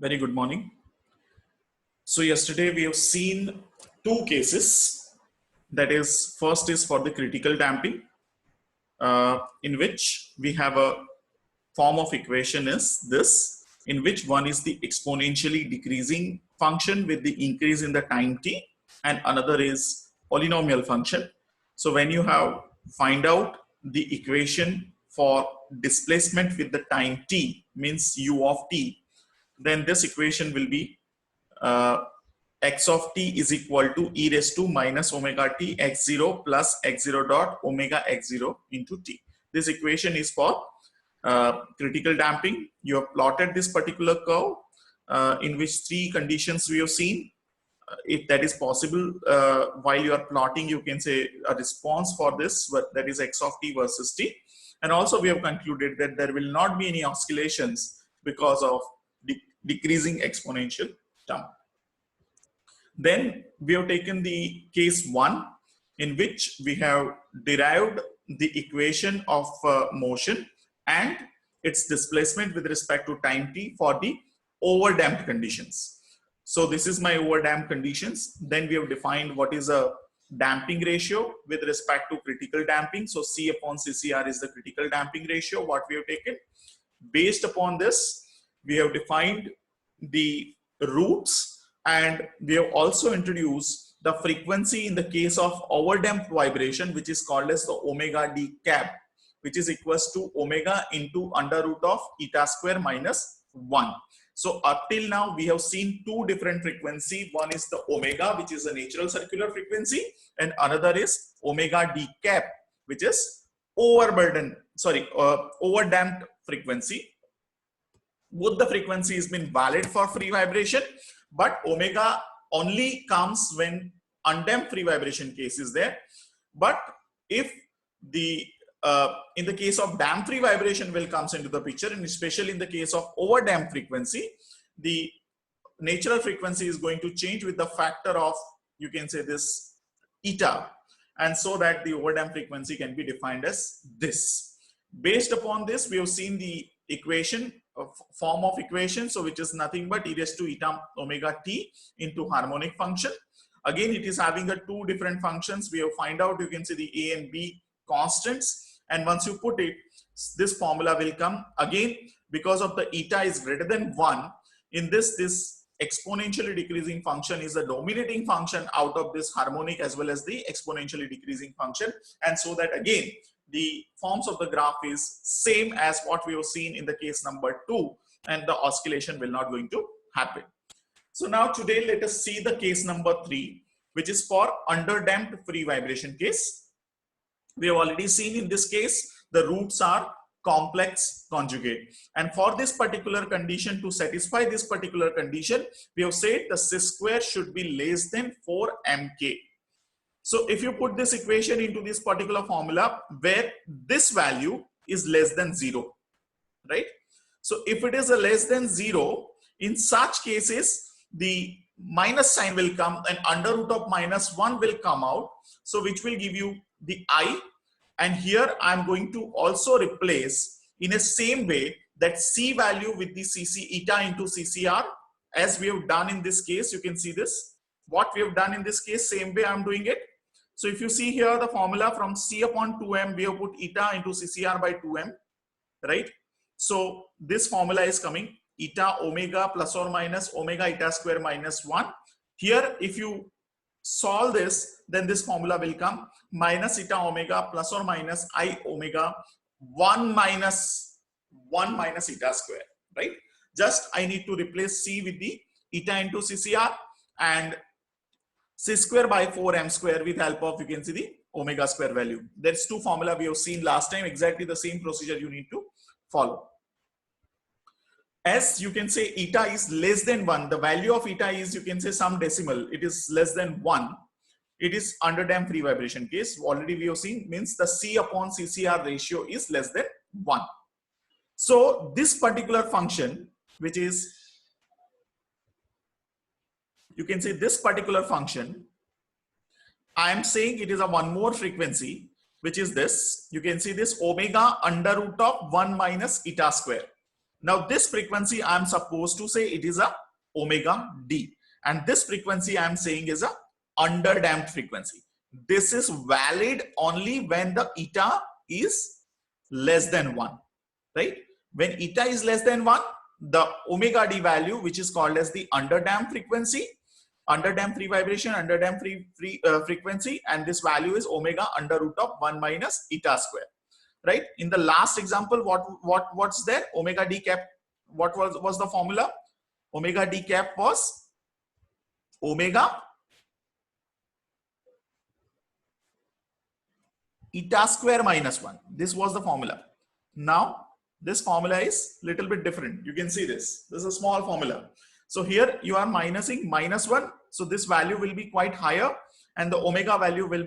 Very good morning. So yesterday we have seen two cases. That is, first is for the critical damping, in which we have a form of equation is this, in which one is the exponentially decreasing function with the increase in the time t, and another is polynomial function. So when you have find out the equation for displacement with the time t, means u of t, then this equation will be uh, x of t is equal to e raised to minus omega t x0 plus x0 dot omega x0 into t. This equation is for critical damping. You have plotted this particular curve in which three conditions we have seen. If that is possible, while you are plotting, you can say a response for this, that is x of t versus t. And also we have concluded that there will not be any oscillations because of decreasing exponential term. Then we have taken the case 1, in which we have derived the equation of motion and its displacement with respect to time t for the overdamped conditions. So this is my overdamped conditions. Then we have defined what is a damping ratio with respect to critical damping. So C upon CCR is the critical damping ratio, what we have taken. Based upon this, we have defined the roots, and we have also introduced the frequency in the case of overdamped vibration, which is called as the omega d cap, which is equals to omega into under root of eta square minus 1. So up till now we have seen two different frequency. One is the omega, which is a natural circular frequency, and another is omega d cap, which is overdamped frequency. Both the frequencies been valid for free vibration, but omega only comes when undamped free vibration case is there. But if the in the case of damped free vibration will comes into the picture, and especially in the case of overdamped frequency, the natural frequency is going to change with the factor of, you can say, this eta, and so that the overdamped frequency can be defined as this. Based upon this, we have seen the equation, form of equation, so which is nothing but e raised to eta omega t into harmonic function. Again, it is having a two different functions. We have find out, you can see the a and b constants, and once you put it, this formula will come. Again, because of the eta is greater than 1, in this exponentially decreasing function is a dominating function out of this harmonic as well as the exponentially decreasing function, and so that again the forms of the graph is same as what we have seen in the case number 2, and the oscillation will not going to happen. So now today let us see the case number 3, which is for underdamped free vibration case. We have already seen in this case the roots are complex conjugate, and for this particular condition, to satisfy this particular condition, we have said the C square should be less than 4 mk. So if you put this equation into this particular formula where this value is less than 0, right? So if it is a less than 0, in such cases the minus sign will come and under root of minus 1 will come out, so which will give you the I. And here I am going to also replace in a same way that C value with the CC eta into CCR, as we have done in this case. You can see this, what we have done in this case, same way I am doing it. So if you see here the formula from C upon 2m, we have put eta into CCR by 2m, right? So this formula is coming eta omega plus or minus omega eta square minus 1. Here if you solve this, then this formula will come minus eta omega plus or minus I omega 1 minus eta square, right? Just I need to replace C with the eta into CCR and C square by 4m square with help of, you can see, the omega square value. There's two formula we have seen last time, exactly the same procedure you need to follow. As you can say eta is less than 1, the value of eta is, you can say, some decimal, it is less than 1, it is underdamped free vibration case. Already we have seen, means the C upon CCR ratio is less than 1. So this particular function, which is, you can say, this particular function, I am saying it is a one more frequency, which is this. You can see this omega under root of 1 minus eta square. Now this frequency I'm supposed to say it is a omega d, and this frequency I'm saying is a underdamped frequency. This is valid only when the eta is less than 1, right? When eta is less than 1, the omega d value, which is called as the underdamped frequency, underdamped free vibration, underdamped frequency, and this value is omega under root of 1 minus eta square, right? In the last example, what's there? Omega d cap, what was the formula? Omega d cap was omega eta square minus 1. This was the formula. Now this formula is little bit different. You can see this is a small formula. So here you are minusing minus 1, so this value will be quite higher and the omega value will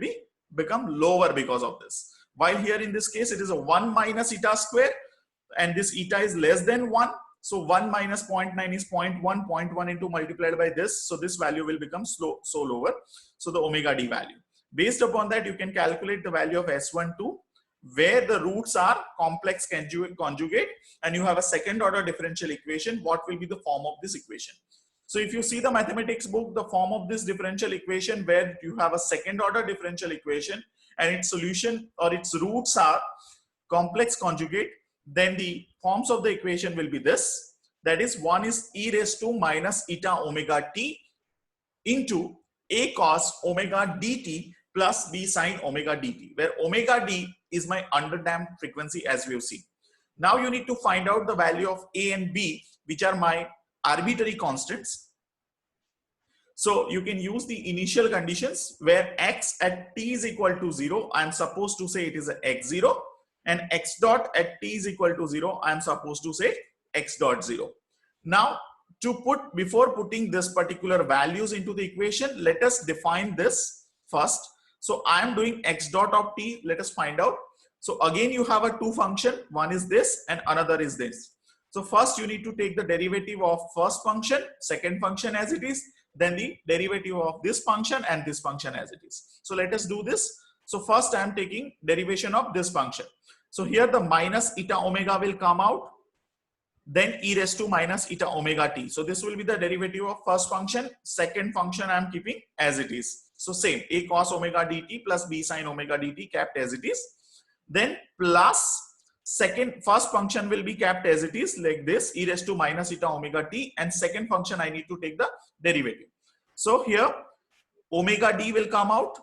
become lower because of this. While here in this case it is a 1 minus eta square and this eta is less than 1. So 1 minus 0.9 is 0.1, 0.1 into multiplied by this. So this value will become so lower. So the omega d value. Based upon that, you can calculate the value of S12, where the roots are complex conjugate and you have a second order differential equation. What will be the form of this equation? So if you see the mathematics book, the form of this differential equation where you have a second order differential equation and its solution or its roots are complex conjugate, then the forms of the equation will be this. That is, one is e raised to minus eta omega t into a cos omega dt plus b sine omega dt, where omega d is my underdamped frequency as we have seen. Now you need to find out the value of a and b, which are my arbitrary constants. So you can use the initial conditions where x at t is equal to 0. I am supposed to say it is a x0, and x dot at t is equal to 0. I am supposed to say x dot 0. Now before putting this particular values into the equation, let us define this first. So I am doing x dot of t. Let us find out. So again, you have a two function. One is this and another is this. So first you need to take the derivative of first function, second function as it is, then the derivative of this function and this function as it is. So let us do this. So first I am taking derivation of this function. So here the minus eta omega will come out, then e raised to minus eta omega t. So this will be the derivative of first function. Second function I am keeping as it is. So same, a cos omega dt plus b sine omega dt kept as it is. Then plus first function will be kept as it is like this, e raised to minus eta omega t, and second function I need to take the derivative. So here omega d will come out.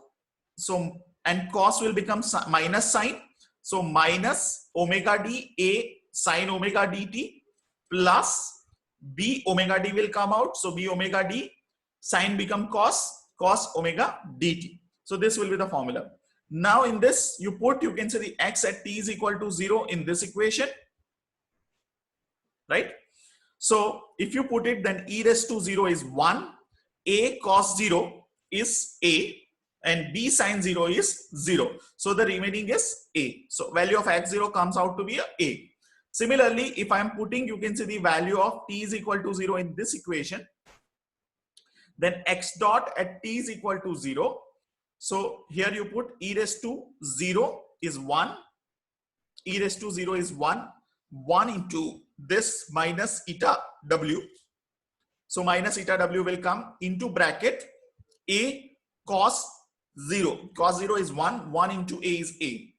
So and cos will become minus sine. So minus omega d a sine omega dt plus b omega d will come out. So b omega d sine become cos omega dt. So this will be the formula. Now in this you can say the x at t is equal to 0 in this equation, right? So if you put it, then e raised to 0 is 1, a cos 0 is a, and b sine 0 is 0. So the remaining is a. So value of x0 comes out to be a. Similarly, if I am putting, you can see the value of t is equal to 0 in this equation, then x dot at t is equal to 0. So here you put e raised to 0 is 1, e raised to 0 is 1, 1 into this minus eta w. So minus eta w will come into bracket a cos 0. Cos 0 is 1, 1 into a is a,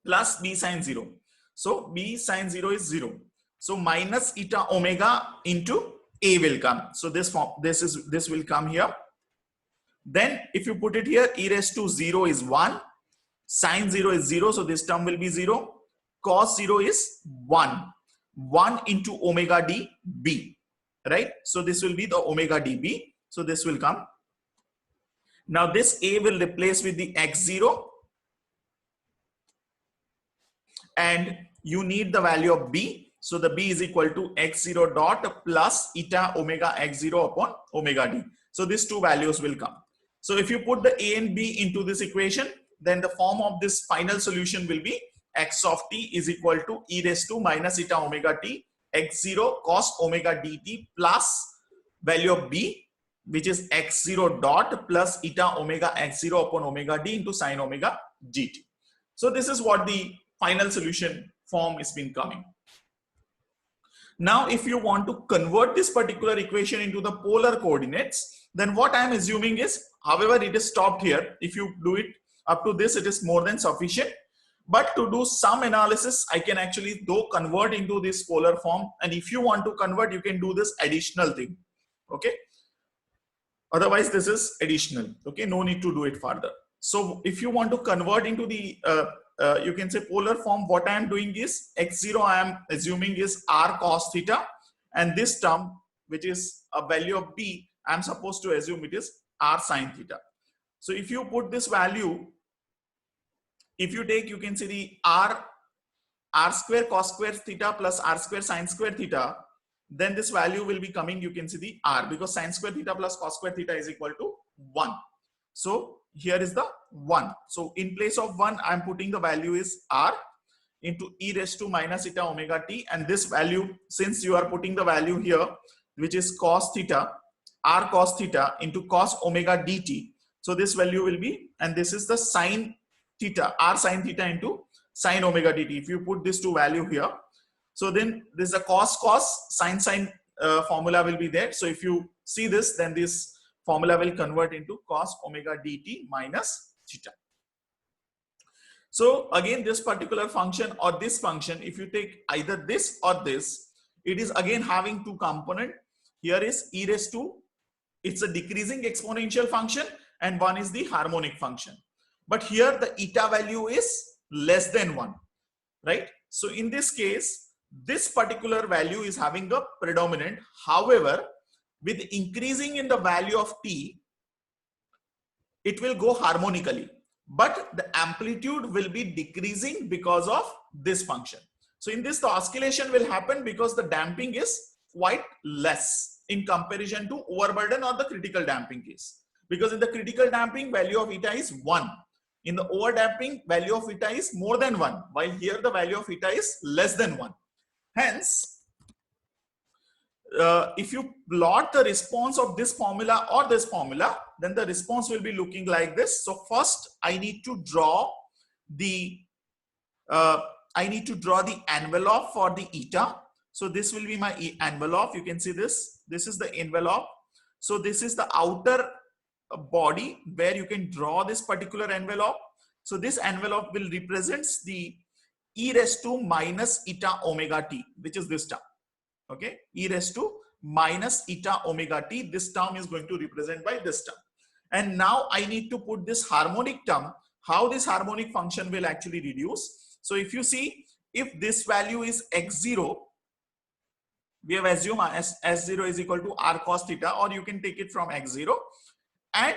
plus b sine 0. So b sine 0 is 0. So minus eta omega into a will come. So this will come here. Then if you put it here, e raised to 0 is 1, sine 0 is 0. So this term will be 0. Cos 0 is 1. 1 into omega d b, right? So this will be the omega db. So this will come. Now this a will replace with the x0, and you need the value of b. So the b is equal to x0 dot plus eta omega x0 upon omega d. So these two values will come. So if you put the a and b into this equation, then the form of this final solution will be x of t is equal to e raised to minus eta omega t x0 cos omega dt plus value of b, which is x0 dot plus eta omega x0 upon omega d into sine omega gt. So this is what the final solution form has been coming. Now, if you want to convert this particular equation into the polar coordinates, then what I'm assuming is, however, it is stopped here. If you do it up to this, it is more than sufficient. But to do some analysis, I can actually though convert into this polar form. And if you want to convert, you can do this additional thing. Okay. Otherwise, this is additional. Okay. No need to do it further. So if you want to convert into the, you can say polar form, what I am doing is x0, I am assuming is r cos theta. And this term, which is a value of b, I am supposed to assume it is r sin theta. So if you put this value, if you take, you can see the r square cos square theta plus r square sin square theta, then this value will be coming, you can see the r, because sin square theta plus cos square theta is equal to 1. So here is the 1. So in place of 1, I'm putting the value is r into e raised to minus eta omega t, and this value, since you are putting the value here, which is cos theta, r cos theta into cos omega dt. So this value will be, and this is the sin theta, r sin theta into sin omega dt. If you put this to value here, so then this is a cos sin formula will be there. So if you see this, then this formula will convert into cos omega dt minus theta. So again, this particular function or this function, if you take either this or this, it is again having two components. Here is e raised to, it's a decreasing exponential function, and one is the harmonic function. But here the eta value is less than 1, right? So in this case, this particular value is having a predominant. However, with increasing in the value of t, it will go harmonically, but the amplitude will be decreasing because of this function. So in this, the oscillation will happen because the damping is quite less in comparison to overburden or the critical damping case. Because in the critical damping, value of eta is 1. In the over damping, value of eta is more than 1, while here the value of eta is less than 1. Hence, if you plot the response of this formula or this formula, then the response will be looking like this. So first, I need to draw the envelope for the eta. So this will be my envelope. You can see this. This is the envelope. So this is the outer body where you can draw this particular envelope. So this envelope will represents the e raised to minus eta omega t, which is this term. Okay, e raised to minus eta omega t. This term is going to represent by this term. And now I need to put this harmonic term, how this harmonic function will actually reduce. So if you see, if this value is x0, we have assumed s0 is equal to r cos theta, or you can take it from x0, and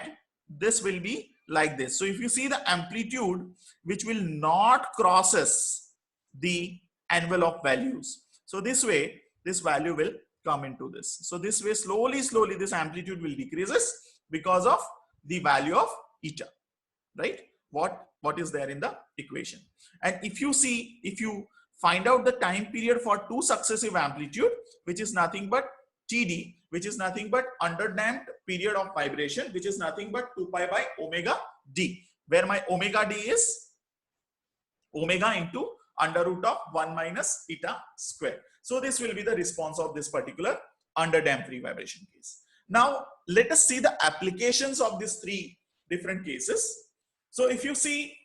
this will be like this. So if you see the amplitude, which will not crosses the envelope values. So this way, this value will come into this. So this way, slowly, this amplitude will decreases because of the value of eta, right? What is there in the equation. And if you see, if you find out the time period for two successive amplitude, which is nothing but TD, which is nothing but underdamped period of vibration, which is nothing but 2 pi by omega d, where my omega d is omega into under root of 1 minus eta square. So this will be the response of this particular underdamped free vibration case. Now let us see the applications of these three different cases. So if you see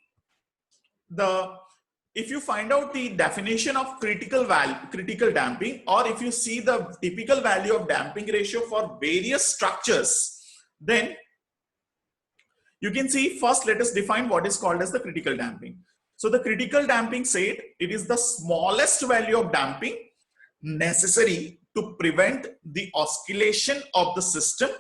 if you find out the definition of critical damping, or if you see the typical value of damping ratio for various structures, then you can see, first let us define what is called as the critical damping. So the critical damping said it is the smallest value of damping necessary to prevent the oscillation of the system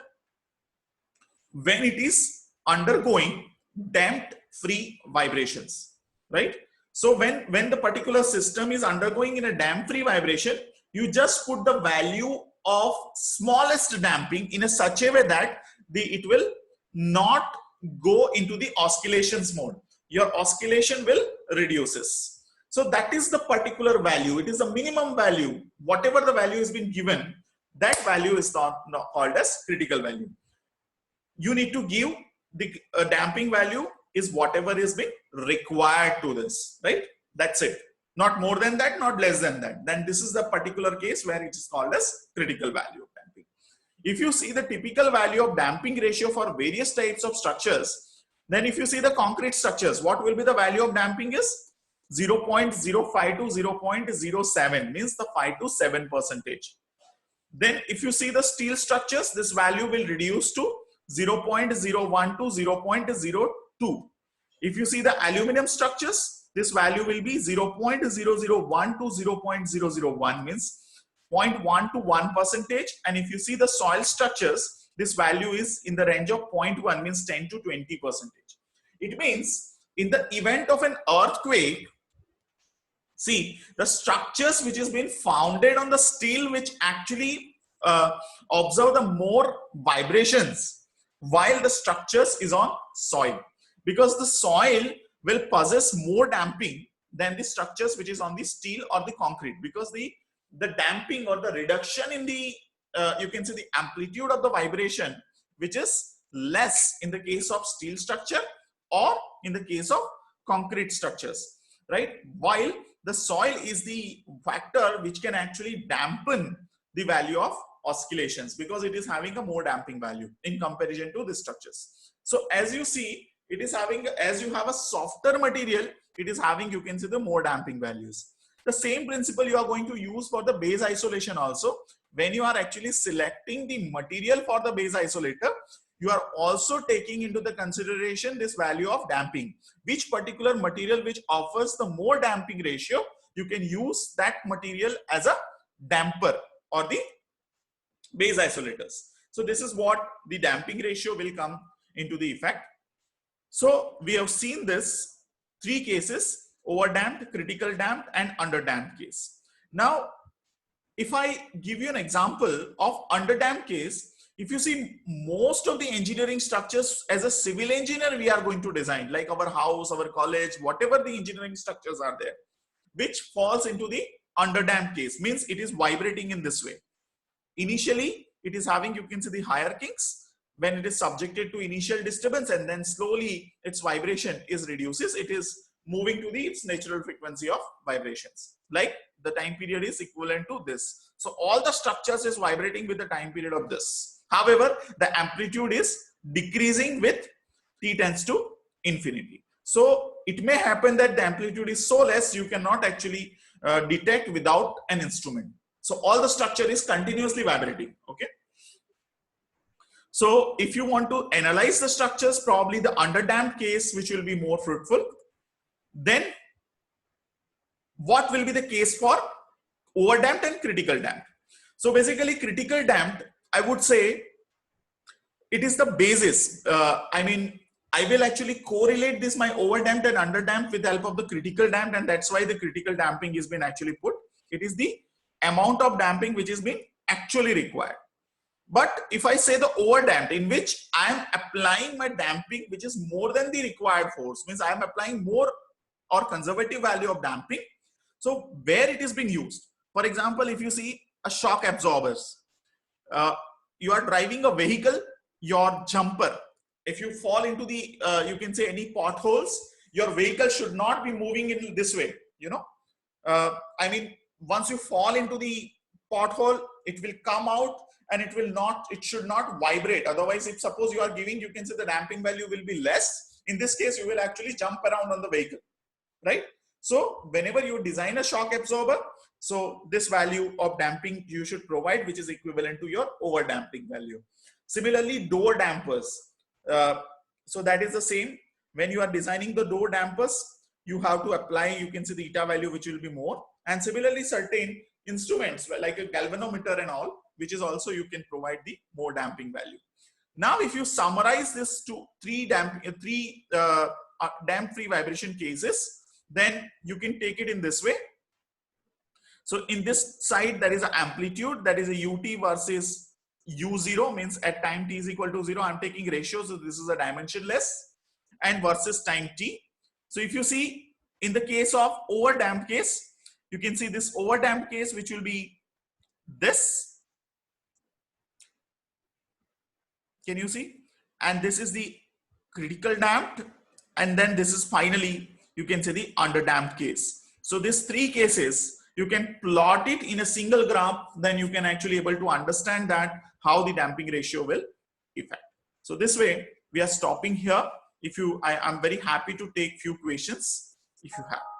when it is undergoing damped free vibrations, right? So when the particular system is undergoing in a damp free vibration, you just put the value of smallest damping in a such a way that it will not go into the oscillations mode. Your oscillation will reduces. So that is the particular value. It is the minimum value. Whatever the value has been given, that value is not called as critical value. You need to give the damping value is whatever is being required to this, right? That's it. not more than that, not less than that, then this is the particular case where it is called as critical value of damping. If you see the typical value of damping ratio for various types of structures, then if you see the concrete structures, what will be the value of damping is 0.05 to 0.07, means the 5 to 7%. Then if you see the steel structures, this value will reduce to 0.01 to 0.02. If you see the aluminum structures, this value will be 0.001 to 0.001, means 0.1 to 1%. And if you see the soil structures, this value is in the range of 0.1, means 10 to 20%. It means in the event of an earthquake, see the structures which has been founded on the steel, which actually observe the more vibrations, while the structures is on soil, because the soil will possess more damping than the structures which is on the steel or the concrete, because the damping or the reduction in the you can see the amplitude of the vibration, which is less in the case of steel structure or in the case of concrete structures, right? While the soil is the factor which can actually dampen the value of oscillations, because it is having a more damping value in comparison to the structures. So as you see, it is having, as you have a softer material, it is having, you can see the more damping values. The same principle you are going to use for the base isolation also. When you are actually selecting the material for the base isolator, you are also taking into the consideration this value of damping. Which particular material which offers the more damping ratio, you can use that material as a damper or the base isolators. So this is what the damping ratio will come into the effect. So we have seen this three cases: overdamped, critical damped, and underdamped case. Now, if I give you an example of underdamped case, if you see most of the engineering structures as a civil engineer, we are going to design, like our house, our college, whatever the engineering structures are there, which falls into the underdamped case, means it is vibrating in this way. Initially, it is having, you can see the higher kings when it is subjected to initial disturbance, and then slowly its vibration is reduces. It is moving to its natural frequency of vibrations. Like the time period is equivalent to this. So all the structures is vibrating with the time period of this. However, the amplitude is decreasing with t tends to infinity. So it may happen that the amplitude is so less you cannot actually detect without an instrument. So all the structure is continuously vibrating. Okay. So if you want to analyze the structures, probably the underdamped case, which will be more fruitful. Then what will be the case for overdamped and critical damped? So basically critical damped, I would say it is the basis. I mean, I will actually correlate this my overdamped and underdamped with the help of the critical damped, and that's why the critical damping has been actually put. It is the amount of damping which is being actually required. But if I say the overdamped, in which I am applying my damping which is more than the required force, means I am applying more or conservative value of damping. So where it is being used, for example, if you see a shock absorbers, you are driving a vehicle, your jumper, if you fall into the you can say any potholes, your vehicle should not be moving in this way, you know. I mean, once you fall into the pothole, it will come out and it will not, it should not vibrate. Otherwise, if suppose you are giving, you can say the damping value will be less. In this case, you will actually jump around on the vehicle, right? So whenever you design a shock absorber, so this value of damping you should provide, which is equivalent to your over damping value. Similarly, door dampers. So that is the same. When you are designing the door dampers, you have to apply, you can see the eta value, which will be more. And similarly, certain instruments like a galvanometer and all, which is also you can provide the more damping value. Now, if you summarize this to three damp free vibration cases, then you can take it in this way. So in this side, there is an amplitude, that is a ut versus u0, means at time t is equal to 0, I'm taking ratio, so this is a dimensionless, and versus time t. So if you see in the case of overdamped case, you can see this overdamped case, which will be this. Can you see? And this is the critical damped, and then this is finally, you can say the underdamped case. So these three cases, you can plot it in a single graph, then you can actually able to understand that how the damping ratio will affect. So this way we are stopping here. If you, I'm very happy to take few questions if you have.